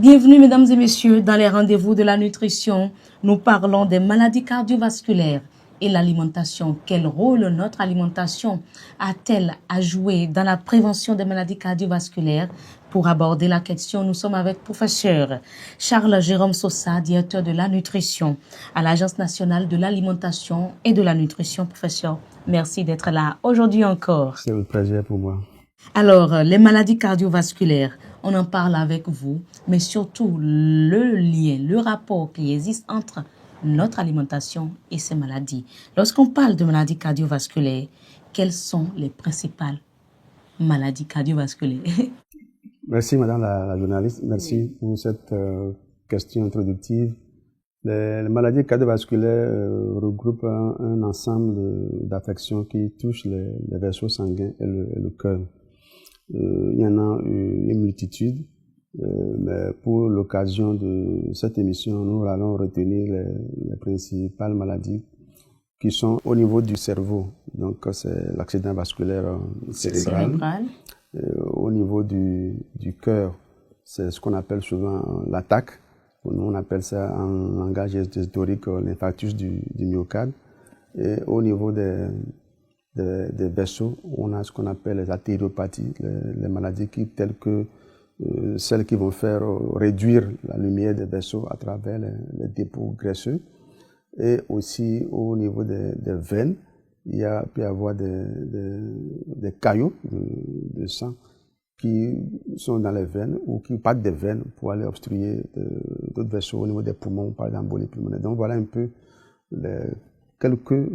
Bienvenue mesdames et messieurs dans les rendez-vous de la nutrition. Nous parlons des maladies cardiovasculaires et l'alimentation. Quel rôle notre alimentation a-t-elle à jouer dans la prévention des maladies cardiovasculaires? Pour aborder la question, nous sommes avec professeur Charles Jérôme Sosa, directeur de la nutrition à l'Agence nationale de l'alimentation et de la nutrition. Professeur, merci d'être là aujourd'hui encore. C'est un plaisir pour moi. Alors, les maladies cardiovasculaires, on en parle avec vous, mais surtout le lien, le rapport qui existe entre notre alimentation et ces maladies. Lorsqu'on parle de maladies cardiovasculaires, quelles sont les principales maladies cardiovasculaires? Merci Madame la journaliste, merci pour cette question introductive. Les maladies cardiovasculaires regroupent un ensemble d'affections qui touchent les vaisseaux sanguins et le cœur. Il y en a une multitude, mais pour l'occasion de cette émission, nous allons retenir les principales maladies qui sont au niveau du cerveau. Donc, c'est l'accident vasculaire cérébral. Au niveau du cœur, c'est ce qu'on appelle souvent l'attaque. Nous, on appelle ça en langage historique l'infarctus du myocarde. Et au niveau des vaisseaux, on a ce qu'on appelle les artériopathies, les maladies telles que celles qui vont faire réduire la lumière des vaisseaux à travers les dépôts graisseux. Et aussi au niveau des veines, peut y avoir des caillots de sang qui sont dans les veines ou qui partent des veines pour aller obstruer d'autres vaisseaux au niveau des poumons, par exemple l'embolie pulmonaire. Donc voilà un peu quelques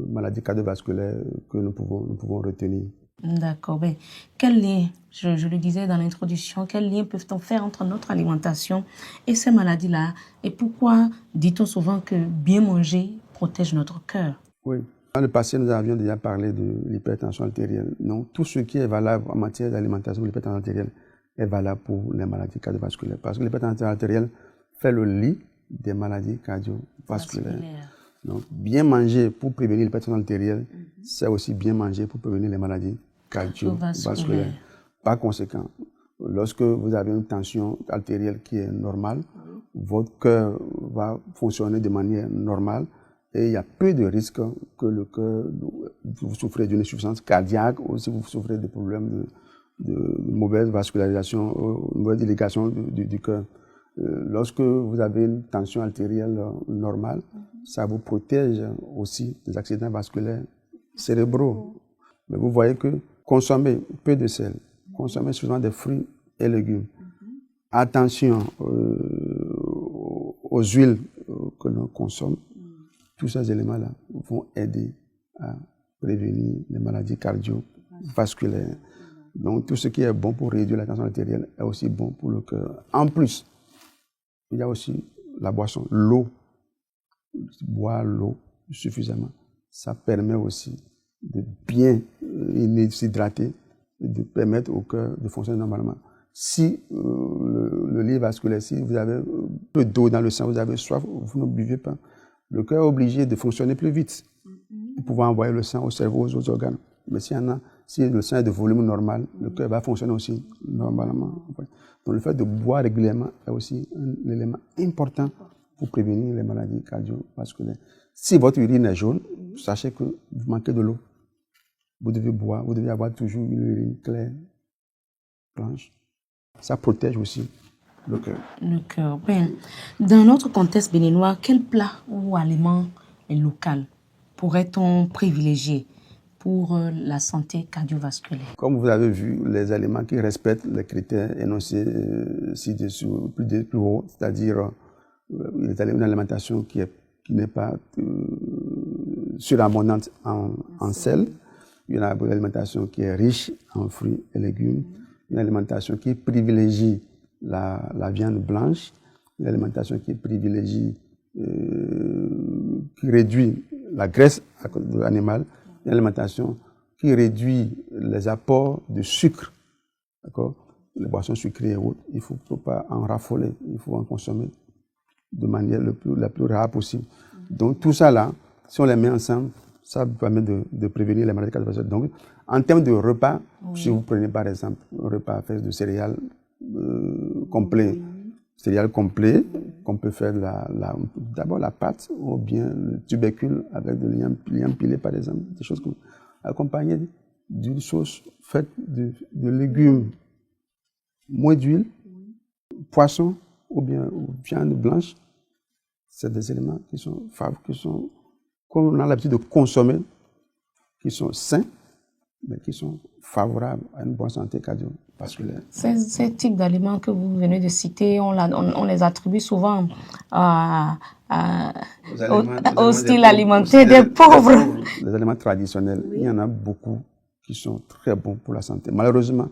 maladies cardiovasculaires que nous pouvons retenir. D'accord. Ben, quel lien, je le disais dans l'introduction, quel lien peut-on faire entre notre alimentation et ces maladies-là? Et pourquoi dit-on souvent que bien manger protège notre cœur? Oui. Dans le passé, nous avions déjà parlé de l'hypertension artérielle. Non, tout ce qui est valable en matière d'alimentation pour l'hypertension artérielle est valable pour les maladies cardiovasculaires. Parce que l'hypertension artérielle fait le lit des maladies cardiovasculaires. Donc, bien manger pour prévenir l'hypertension artérielle, c'est aussi bien manger pour prévenir les maladies cardiovasculaires. Par conséquent, lorsque vous avez une tension artérielle qui est normale, votre cœur va fonctionner de manière normale et il y a peu de risques que le cœur, vous souffrez d'une insuffisance cardiaque ou si vous souffrez de problèmes de mauvaise vascularisation, mauvaise irrigation du cœur. Lorsque vous avez une tension artérielle normale, ça vous protège aussi des accidents vasculaires cérébraux. Mais vous voyez que consommer peu de sel, consommer souvent des fruits et légumes, attention aux huiles que l'on consomme, tous ces éléments-là vont aider à prévenir les maladies cardiovasculaires. Donc tout ce qui est bon pour réduire la tension artérielle est aussi bon pour le cœur. En plus, il y a aussi la boisson, l'eau. Boire l'eau suffisamment, ça permet aussi de bien s'hydrater et de permettre au cœur de fonctionner normalement. Si le lit vasculaire, si vous avez peu d'eau dans le sang, vous avez soif, vous ne buvez pas, le cœur est obligé de fonctionner plus vite pour pouvoir envoyer le sang au cerveau, aux autres organes. Mais si le sang est de volume normal, le cœur va fonctionner aussi normalement. Donc le fait de boire régulièrement est aussi un élément important pour prévenir les maladies cardiovasculaires. Si votre urine est jaune, sachez que vous manquez de l'eau. Vous devez boire, vous devez avoir toujours une urine claire, blanche. Ça protège aussi le cœur. Le cœur. Ben, dans notre contexte béninois, quel plat ou aliment local pourrait-on privilégier pour la santé cardiovasculaire? Comme vous avez vu, les aliments qui respectent les critères énoncés ci-dessous, plus haut, c'est-à-dire une alimentation qui n'est pas surabondante en sel, une alimentation qui est riche en fruits et légumes, une alimentation qui privilégie la viande blanche, une alimentation qui privilégie, qui réduit la graisse animale, une alimentation qui réduit les apports de sucre, d'accord? Les boissons sucrées et autres, il ne faut pas en raffoler, il faut en consommer de manière la plus rare possible. Donc tout ça là, si on les met ensemble, ça permet de prévenir les maladies cardiovasculaires. Donc en termes de repas, si vous prenez par exemple un repas fait de céréales complet, céréales complets, qu'on peut faire d'abord la pâte ou bien le tubercule avec de l'igname pilé, par exemple, des choses comme accompagnées d'une sauce faite de légumes, moins d'huile, poisson ou bien viande blanche. C'est des éléments qu'on a l'habitude de consommer, qui sont sains, mais qui sont favorables à une bonne santé cardiovasculaire. Ces types d'aliments que vous venez de citer, on les attribue souvent au style alimentaire des pauvres. Les aliments traditionnels, il y en a beaucoup qui sont très bons pour la santé. Malheureusement,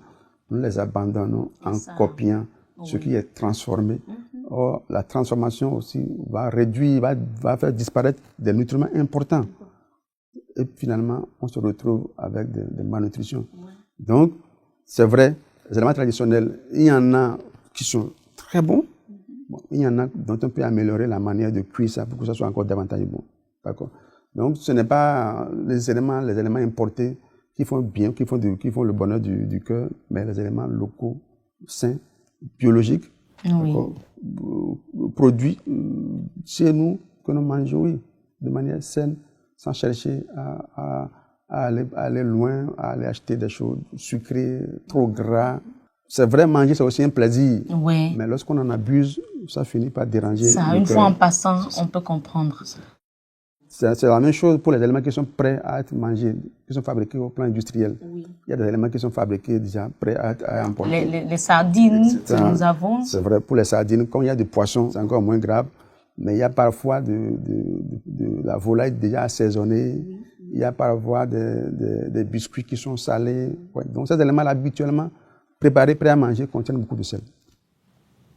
nous les abandonnons en copiant ce qui est transformé. Or, la transformation aussi va réduire, va faire disparaître des nutriments importants. Et finalement, on se retrouve avec des malnutritions. Donc, c'est vrai, les aliments traditionnels, il y en a qui sont très bons. Il y en a dont on peut améliorer la manière de cuire ça pour que ça soit encore davantage bon. D'accord? Donc, ce n'est pas les éléments importés qui font bien, qui font le bonheur du cœur, mais les éléments locaux, sains, biologiques, produits chez nous, que nous mangeons, de manière saine, sans chercher à aller loin, à aller acheter des choses sucrées, trop gras. C'est vrai, manger, c'est aussi un plaisir. Oui. Mais lorsqu'on en abuse, ça finit par déranger. Ça, une fois en passant, on peut comprendre. C'est la même chose pour les éléments qui sont prêts à être mangés, qui sont fabriqués au plan industriel. Oui. Il y a des éléments qui sont fabriqués déjà, prêts à être emportés. Les sardines que nous avons. C'est vrai, pour les sardines, quand il y a du poisson, c'est encore moins grave. Mais il y a parfois de la volaille déjà assaisonnée. Oui. Il y a parfois des biscuits qui sont salés. Ouais. Donc ces éléments habituellement préparés, prêts à manger, contiennent beaucoup de sel.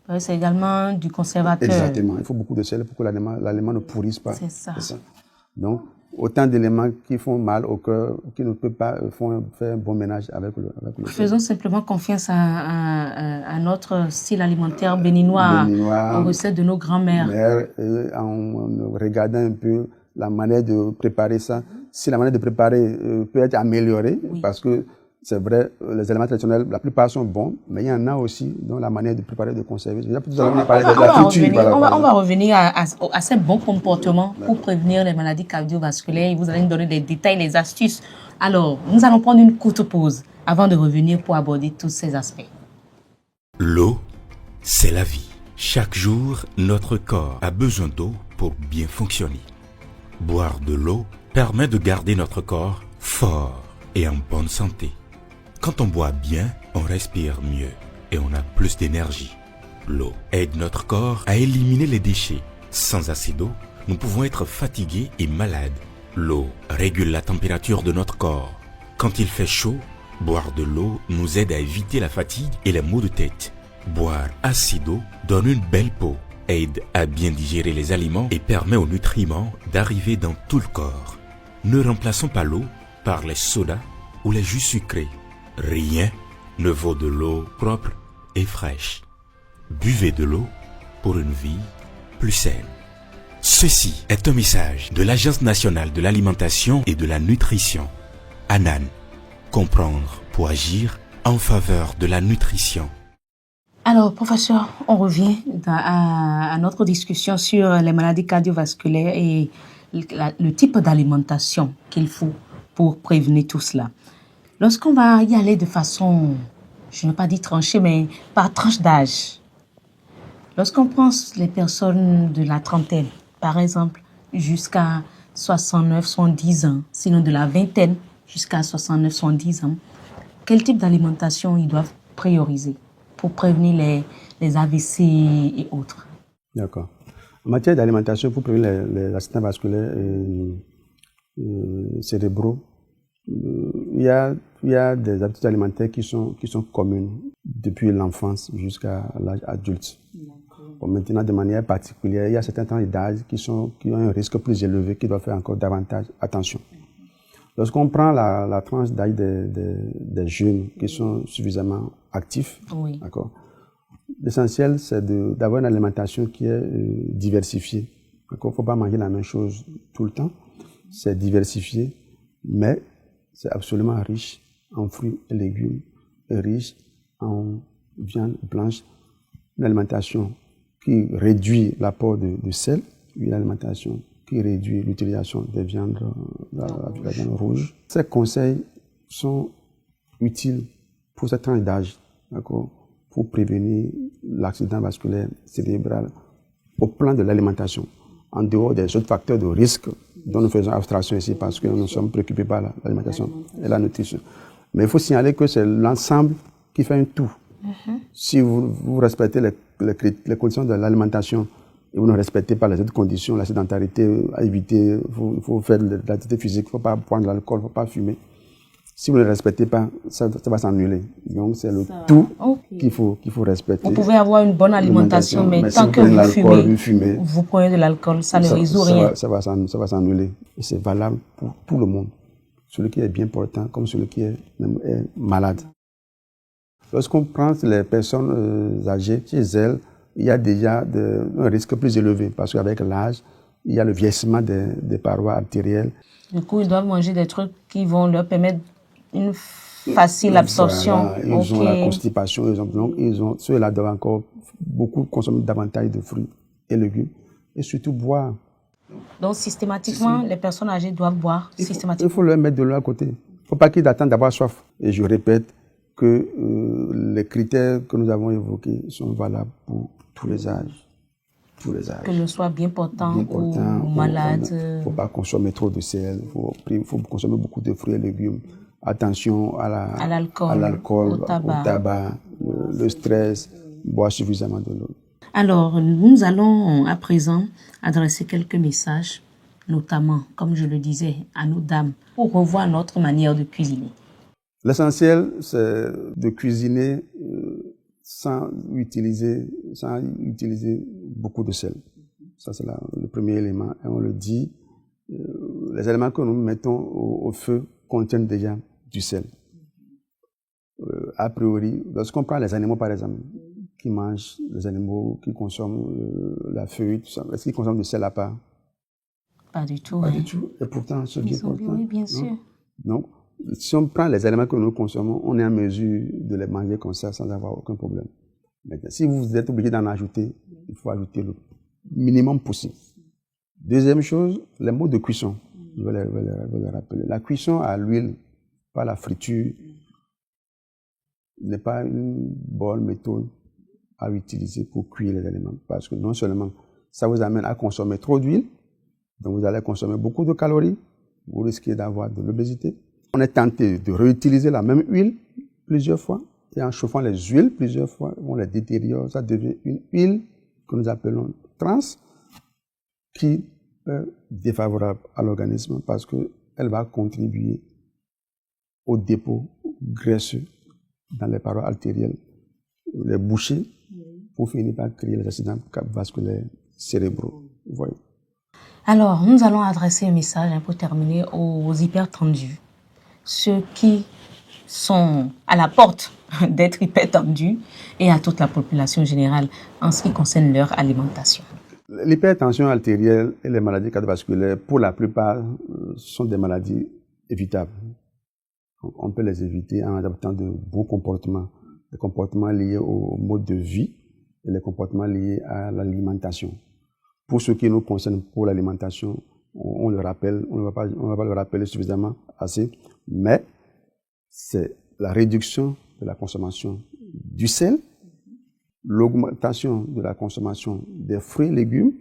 Oui, c'est également du conservateur. Exactement. Il faut beaucoup de sel pour que l'aliment ne pourrisse pas. C'est ça. Donc, autant d'éléments qui font mal au cœur, qui ne peuvent pas faire un bon ménage avec le cœur. Faisons simplement confiance à notre style alimentaire béninois, aux recettes de nos grands-mères. En regardant un peu la manière de préparer ça, si la manière de préparer peut être améliorée, parce que c'est vrai, les éléments traditionnels, la plupart sont bons, mais il y en a aussi dans la manière de préparer, de conserver. On va revenir à ces bons comportements pour prévenir les maladies cardiovasculaires. Vous allez nous donner des détails, des astuces. Alors, nous allons prendre une courte pause avant de revenir pour aborder tous ces aspects. L'eau, c'est la vie. Chaque jour, notre corps a besoin d'eau pour bien fonctionner. Boire de l'eau permet de garder notre corps fort et en bonne santé. Quand on boit bien, on respire mieux et on a plus d'énergie. L'eau aide notre corps à éliminer les déchets. Sans assez d'eau, nous pouvons être fatigués et malades. L'eau régule la température de notre corps. Quand il fait chaud, boire de l'eau nous aide à éviter la fatigue et les maux de tête. Boire assez d'eau donne une belle peau, aide à bien digérer les aliments et permet aux nutriments d'arriver dans tout le corps. Ne remplaçons pas l'eau par les sodas ou les jus sucrés. Rien ne vaut de l'eau propre et fraîche. Buvez de l'eau pour une vie plus saine. Ceci est un message de l'Agence nationale de l'alimentation et de la nutrition. ANAN. Comprendre pour agir en faveur de la nutrition. Alors, professeur, on revient à notre discussion sur les maladies cardiovasculaires et le type d'alimentation qu'il faut pour prévenir tout cela. Lorsqu'on va y aller de façon, je ne veux pas dire tranchée, mais par tranche d'âge, lorsqu'on prend les personnes de la trentaine, par exemple, jusqu'à 69, 70 ans, sinon de la vingtaine jusqu'à 69, 70 ans, quel type d'alimentation ils doivent prioriser pour prévenir les AVC et autres? D'accord. En matière d'alimentation, pour prévenir les accidents vasculaires cérébraux, il y a des habitudes alimentaires qui sont communes depuis l'enfance jusqu'à l'âge adulte. Bon, maintenant, de manière particulière, il y a certains tranches d'âge qui ont un risque plus élevé, qui doivent faire encore davantage attention. Lorsqu'on prend la tranche d'âge des jeunes qui sont suffisamment actifs, d'accord, l'essentiel, c'est d'avoir une alimentation qui est diversifiée. Il ne faut pas manger la même chose tout le temps. C'est diversifié, mais c'est absolument riche en fruits et légumes, et riche en viande blanche, une alimentation qui réduit l'apport de sel, une alimentation qui réduit l'utilisation des viandes, la viande rouge. Ces conseils sont utiles pour cette tranche d'âge, d'accord, pour prévenir l'accident vasculaire cérébral au plan de l'alimentation, en dehors des autres facteurs de risque dont nous faisons abstraction ici parce que nous sommes préoccupés par l'alimentation et la nutrition. Mais il faut signaler que c'est l'ensemble qui fait un tout. Si vous respectez les conditions de l'alimentation et vous ne respectez pas les autres conditions, la sédentarité à éviter, il faut faire de l'activité physique, il ne faut pas prendre de l'alcool, il ne faut pas fumer. Si vous ne le respectez pas, ça va s'annuler. Donc c'est le tout qu'il faut respecter. Vous pouvez avoir une bonne alimentation, mais tant que vous fumez, vous prenez de l'alcool, ça ne résout rien. Ça va s'annuler. Et c'est valable pour tout le monde. Celui qui est bien portant comme celui qui est malade. Lorsqu'on prend les personnes âgées, chez elles, il y a déjà un risque plus élevé parce qu'avec l'âge, il y a le vieillissement des parois artérielles. Du coup, ils doivent manger des trucs qui vont leur permettre une facile absorption. Voilà, ils ont la constipation, ceux-là doivent encore beaucoup consommer davantage de fruits et légumes et surtout boire. Donc systématiquement, les personnes âgées doivent boire systématiquement. Il faut leur mettre de l'eau à côté. Il ne faut pas qu'ils attendent d'avoir soif. Et je répète que les critères que nous avons évoqués sont valables pour tous les âges. Tous les âges. Que l'on soit bien portant ou malade. Il ne faut pas consommer trop de sel. Il faut consommer beaucoup de fruits et légumes. Attention à l'alcool, au tabac, le stress, boire suffisamment de l'eau. Alors, nous allons à présent adresser quelques messages, notamment, comme je le disais, à nos dames, pour revoir notre manière de cuisiner. L'essentiel, c'est de cuisiner sans utiliser beaucoup de sel. Ça, c'est le premier élément. Et on le dit, les éléments que nous mettons au feu contiennent déjà du sel. A priori, lorsqu'on prend les animaux, par exemple, qui mangent, les animaux qui consomment la feuille, tout ça, est-ce qu'ils consomment du sel à part? Pas du tout. Pas du tout. Et pourtant, c'est bien important. Oui, bien sûr. Donc, si on prend les éléments que nous consommons, on est en mesure de les manger comme ça sans avoir aucun problème. Maintenant, si vous êtes obligé d'en ajouter, il faut ajouter le minimum possible. Deuxième chose, les modes de cuisson. Je vais les rappeler. La cuisson à l'huile, pas la friture, n'est pas une bonne méthode à utiliser pour cuire les aliments. Parce que non seulement ça vous amène à consommer trop d'huile, donc vous allez consommer beaucoup de calories, vous risquez d'avoir de l'obésité. On est tenté de réutiliser la même huile plusieurs fois, et en chauffant les huiles plusieurs fois, on les détériore, ça devient une huile que nous appelons trans, qui est défavorable à l'organisme parce qu'elle va contribuer au dépôt graisseux dans les parois artérielles, les boucher, pour finir par créer les accidents vasculaires cérébraux. Vous voyez. Alors, nous allons adresser un message pour terminer aux hypertendus, ceux qui sont à la porte d'être hypertendus et à toute la population générale en ce qui concerne leur alimentation. L'hypertension artérielle et les maladies cardiovasculaires, pour la plupart, sont des maladies évitables. On peut les éviter en adoptant de bons comportements, des comportements liés au mode de vie et les comportements liés à l'alimentation. Pour ce qui nous concerne pour l'alimentation, on le rappelle, on ne va pas le rappeler suffisamment assez, mais c'est la réduction de la consommation du sel, l'augmentation de la consommation des fruits et légumes,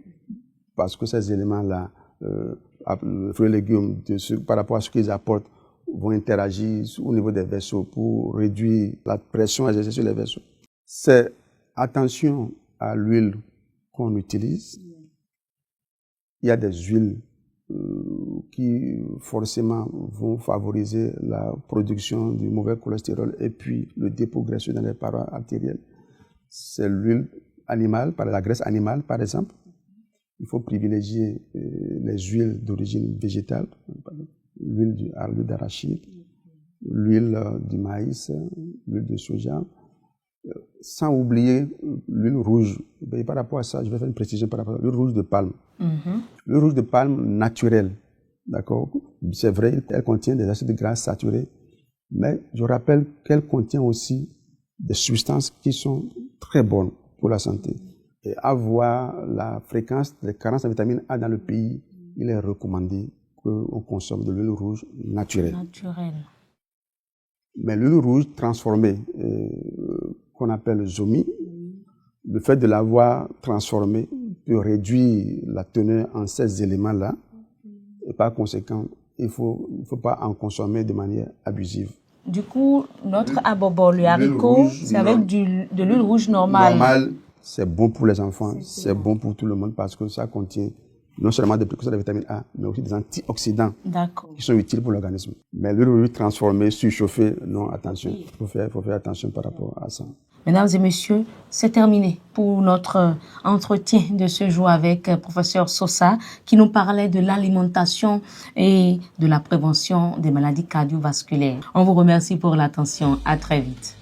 parce que ces éléments-là, les fruits et légumes, par rapport à ce qu'ils apportent, vont interagir au niveau des vaisseaux pour réduire la pression exercée sur les vaisseaux. C'est attention à l'huile qu'on utilise. Il y a des huiles qui forcément vont favoriser la production du mauvais cholestérol et puis le dépôt graisseux dans les parois artérielles. C'est l'huile animale, la graisse animale par exemple. Il faut privilégier les huiles d'origine végétale, l'huile d'arachide, l'huile du maïs, l'huile de soja, sans oublier l'huile rouge. Et par rapport à ça, je vais faire une précision par rapport à l'huile rouge de palme. L'huile rouge de palme naturelle, d'accord? C'est vrai, elle contient des acides gras saturés, mais je rappelle qu'elle contient aussi des substances qui sont très bonnes pour la santé. et avoir la fréquence de carence en vitamine A dans le pays, il est recommandé qu'on consomme de l'huile rouge naturelle. Mais l'huile rouge transformée, qu'on appelle zomi, le fait de l'avoir transformée peut réduire la teneur en ces éléments-là. Et par conséquent, il ne faut pas en consommer de manière abusive. Du coup, notre abobo, le haricot, c'est avec de l'huile rouge normale. C'est bon pour les enfants, c'est bon pour tout le monde parce que ça contient non seulement des précurseurs de vitamine A, mais aussi des antioxydants qui sont utiles pour l'organisme. Mais l'huile rouge transformée, surchauffée, non, attention. Il faut faire attention par rapport à ça. Mesdames et messieurs, c'est terminé pour notre entretien de ce jour avec professeur Sosa qui nous parlait de l'alimentation et de la prévention des maladies cardiovasculaires. On vous remercie pour l'attention. À très vite.